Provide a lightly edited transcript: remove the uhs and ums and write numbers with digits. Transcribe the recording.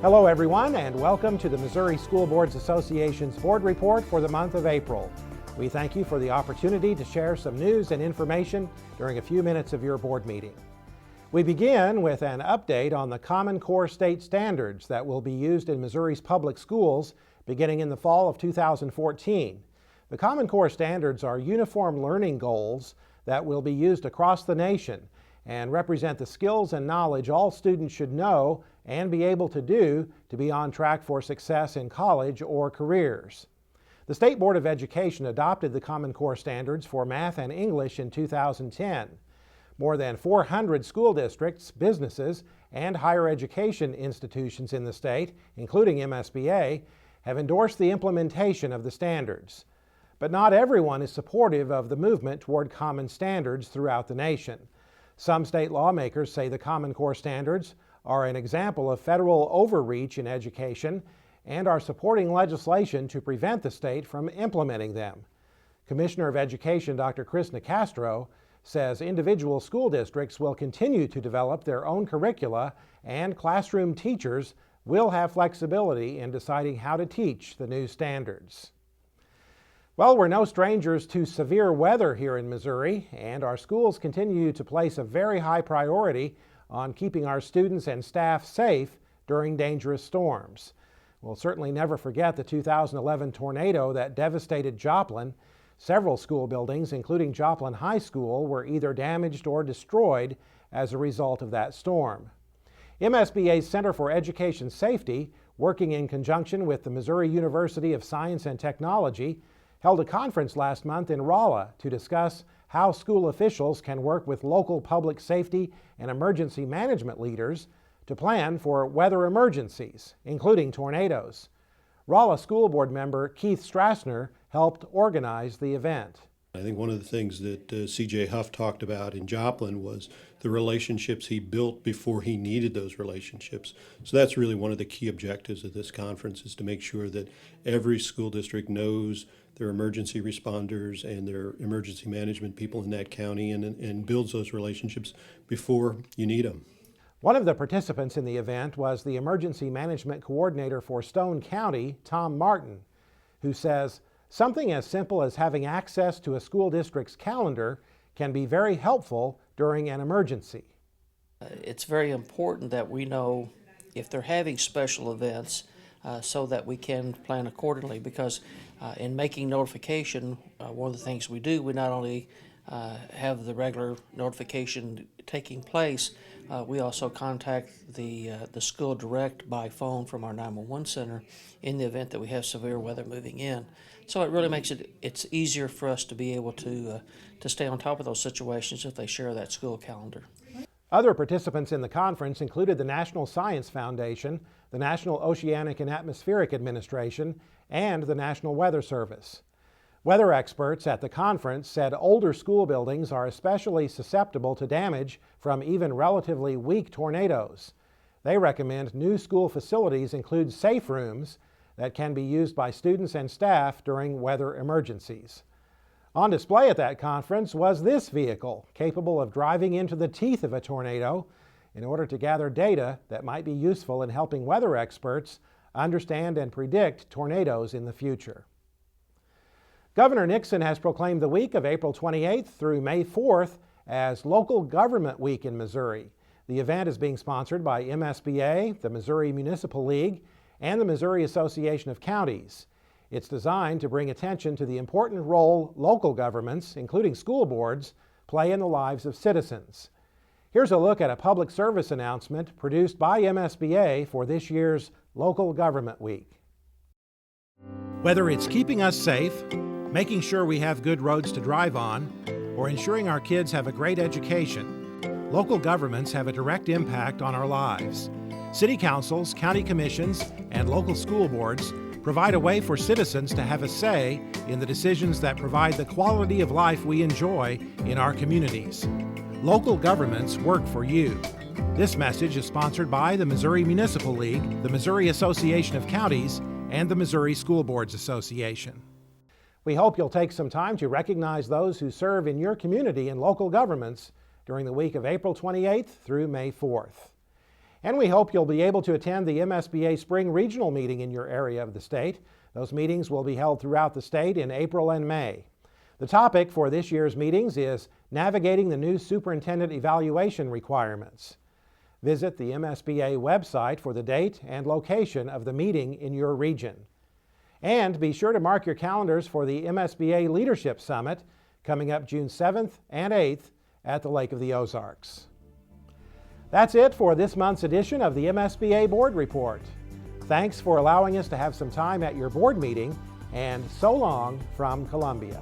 Hello everyone, and welcome to the Missouri School Boards Association's Board Report for the month of April. We thank you for the opportunity to share some news and information during a few minutes of your board meeting. We begin with an update on the Common Core state standards that will be used in Missouri's public schools beginning in the fall of 2014. The Common Core standards are uniform learning goals that will be used across the nation and represent the skills and knowledge all students should know and be able to do to be on track for success in college or careers. The State Board of Education adopted the Common Core standards for math and English in 2010. More than 400 school districts, businesses, and higher education institutions in the state, including MSBA, have endorsed the implementation of the standards. But not everyone is supportive of the movement toward common standards throughout the nation. Some state lawmakers say the Common Core standards are an example of federal overreach in education and are supporting legislation to prevent the state from implementing them. Commissioner of Education Dr. Chris Nicastro says individual school districts will continue to develop their own curricula and classroom teachers will have flexibility in deciding how to teach the new standards. Well, we're no strangers to severe weather here in Missouri, and our schools continue to place a very high priority on keeping our students and staff safe during dangerous storms. We'll certainly never forget the 2011 tornado that devastated Joplin. Several school buildings, including Joplin High School, were either damaged or destroyed as a result of that storm. MSBA's Center for Education Safety, working in conjunction with the Missouri University of Science and Technology, held a conference last month in Rolla to discuss how school officials can work with local public safety and emergency management leaders to plan for weather emergencies, including tornadoes. Rolla School Board member Keith Strassner helped organize the event. I think one of the things that C.J. Huff talked about in Joplin was the relationships he built before he needed those relationships. So that's really one of the key objectives of this conference, is to make sure that every school district knows their emergency responders and their emergency management people in that county and builds those relationships before you need them. One of the participants in the event was the Emergency Management Coordinator for Stone County, Tom Martin, who says, "Something as simple as having access to a school district's calendar can be very helpful during an emergency." It's very important that we know if they're having special events so that we can plan accordingly, because in making notification, one of the things we do, we not only have the regular notification taking place, we also contact the school direct by phone from our 911 center in the event that we have severe weather moving in. So it really makes it's easier for us to be able to stay on top of those situations if they share that school calendar. Other participants in the conference included the National Science Foundation, the National Oceanic and Atmospheric Administration, and the National Weather Service. Weather experts at the conference said older school buildings are especially susceptible to damage from even relatively weak tornadoes. They recommend new school facilities include safe rooms that can be used by students and staff during weather emergencies. On display at that conference was this vehicle, capable of driving into the teeth of a tornado in order to gather data that might be useful in helping weather experts understand and predict tornadoes in the future. Governor Nixon has proclaimed the week of April 28th through May 4th as Local Government Week in Missouri. The event is being sponsored by MSBA, the Missouri Municipal League, and the Missouri Association of Counties. It's designed to bring attention to the important role local governments, including school boards, play in the lives of citizens. Here's a look at a public service announcement produced by MSBA for this year's Local Government Week. Whether it's keeping us safe, making sure we have good roads to drive on, or ensuring our kids have a great education, local governments have a direct impact on our lives. City councils, county commissions, and local school boards provide a way for citizens to have a say in the decisions that provide the quality of life we enjoy in our communities. Local governments work for you. This message is sponsored by the Missouri Municipal League, the Missouri Association of Counties, and the Missouri School Boards Association. We hope you'll take some time to recognize those who serve in your community and local governments during the week of April 28th through May 4th. And we hope you'll be able to attend the MSBA Spring Regional Meeting in your area of the state. Those meetings will be held throughout the state in April and May. The topic for this year's meetings is Navigating the New Superintendent Evaluation Requirements. Visit the MSBA website for the date and location of the meeting in your region. And be sure to mark your calendars for the MSBA Leadership Summit coming up June 7th and 8th at the Lake of the Ozarks. That's it for this month's edition of the MSBA Board Report. Thanks for allowing us to have some time at your board meeting, and so long from Columbia.